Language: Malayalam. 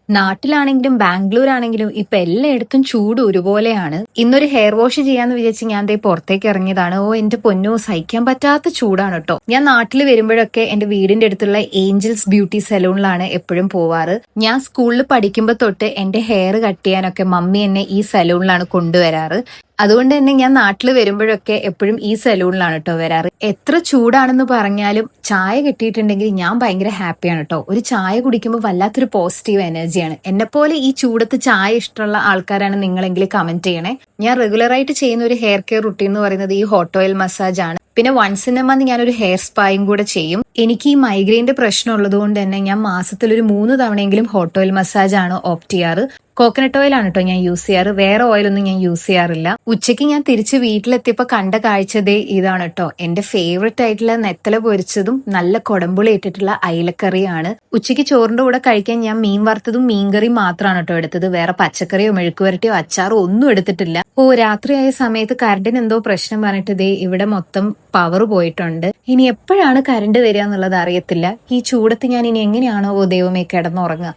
നാട്ടിലാണെങ്കിലും ബാംഗ്ലൂരാണെങ്കിലും ഇപ്പൊ എല്ലായിടത്തും ചൂട് ഒരുപോലെയാണ്. ഇന്നൊരു ഹെയർ വാഷ് ചെയ്യാന്ന് വിചാരിച്ച് ഞാൻ ദേ പുറത്തേക്ക് ഇറങ്ങിയതാണ്. ഓ എന്റെ പൊന്നോ, സഹിക്കാൻ പറ്റാത്ത ചൂടാണ് കേട്ടോ. ഞാൻ നാട്ടിൽ വരുമ്പോഴൊക്കെ എന്റെ വീടിന്റെ അടുത്തുള്ള ഏഞ്ചൽസ് ബ്യൂട്ടി സലൂണിലാണ് എപ്പോഴും പോവാറ്. ഞാൻ സ്കൂളിൽ പഠിക്കുമ്പോൾ തൊട്ട് എന്റെ ഹെയർ കട്ട് ചെയ്യാനൊക്കെ മമ്മി എന്നെ ഈ സലൂണിലാണ് കൊണ്ടുവരാറ്. അതുകൊണ്ട് തന്നെ ഞാൻ നാട്ടിൽ വരുമ്പോഴൊക്കെ എപ്പോഴും ഈ സലൂണിലാണ് കേട്ടോ വരാറ്. എത്ര ചൂടാണെന്ന് പറഞ്ഞാലും ചായ കിട്ടിയിട്ടുണ്ടെങ്കിൽ ഞാൻ ഭയങ്കര ഹാപ്പിയാണ് കേട്ടോ. ഒരു ചായ കുടിക്കുമ്പോൾ വല്ലാത്തൊരു പോസിറ്റീവ് എനർജിയാണ്. എന്നെപ്പോലെ ഈ ചൂടത്ത് ചായ ഇഷ്ടമുള്ള ആൾക്കാരാണ് നിങ്ങളെങ്കിൽ കമന്റ് ചെയ്യണേ. ഞാൻ റെഗുലറായിട്ട് ചെയ്യുന്ന ഒരു ഹെയർ കെയർ റുട്ടീൻ എന്ന് പറയുന്നത് ഈ ഹോട്ട് ഓയിൽ മസാജ് ആണ്. പിന്നെ വൺസ് ഇൻ എ മന്ത് ഞാനൊരു ഹെയർ സ്പായും കൂടെ ചെയ്യും. എനിക്ക് ഈ മൈഗ്രെയിന്റെ പ്രശ്നം ഉള്ളത് കൊണ്ട് തന്നെ ഞാൻ മാസത്തിൽ ഒരു 3 തവണയെങ്കിലും ഹോട്ട് ഓയിൽ മസാജ് ആണ് ഓപ്റ്റ് ചെയ്യാറ്. കോക്കനട്ട് ഓയിൽ ആണ് കേട്ടോ ഞാൻ യൂസ് ചെയ്യാറ്. വേറെ ഓയിലൊന്നും ഞാൻ യൂസ് ചെയ്യാറില്ല. ഉച്ചയ്ക്ക് ഞാൻ തിരിച്ച് വീട്ടിലെത്തിയപ്പോ കണ്ട കാഴ്ചതേ ഇതാണ് കേട്ടോ. എന്റെ ഫേവററ്റ് ആയിട്ടുള്ള നെത്തല പൊരിച്ചതും നല്ല കൊടമ്പുളി ഇട്ടിട്ടുള്ള അയിലക്കറിയാണ്. ഉച്ചയ്ക്ക് ചോറിന്റെ കൂടെ കഴിക്കാൻ ഞാൻ മീൻ വറുത്തതും മീൻകറിയും മാത്രമാണ് കേട്ടോ എടുത്തത്. വേറെ പച്ചക്കറിയോ മെഴുക്കുവരട്ടിയോ അച്ചാറോ ഒന്നും എടുത്തിട്ടില്ല. രാത്രിയായ സമയത്ത് കറണ്ടിന് എന്തോ പ്രശ്നം പറഞ്ഞിട്ട് ദേ ഇവിടെ മൊത്തം പവർ പോയിട്ടുണ്ട്. ഇനി എപ്പോഴാണ് കറണ്ട് വരിക എന്നുള്ളത് അറിയത്തില്ല. ഈ ചൂടത്ത് ഞാൻ ഇനി എങ്ങനെയാണോ ദൈവമേ കിടന്നുറങ്ങുക.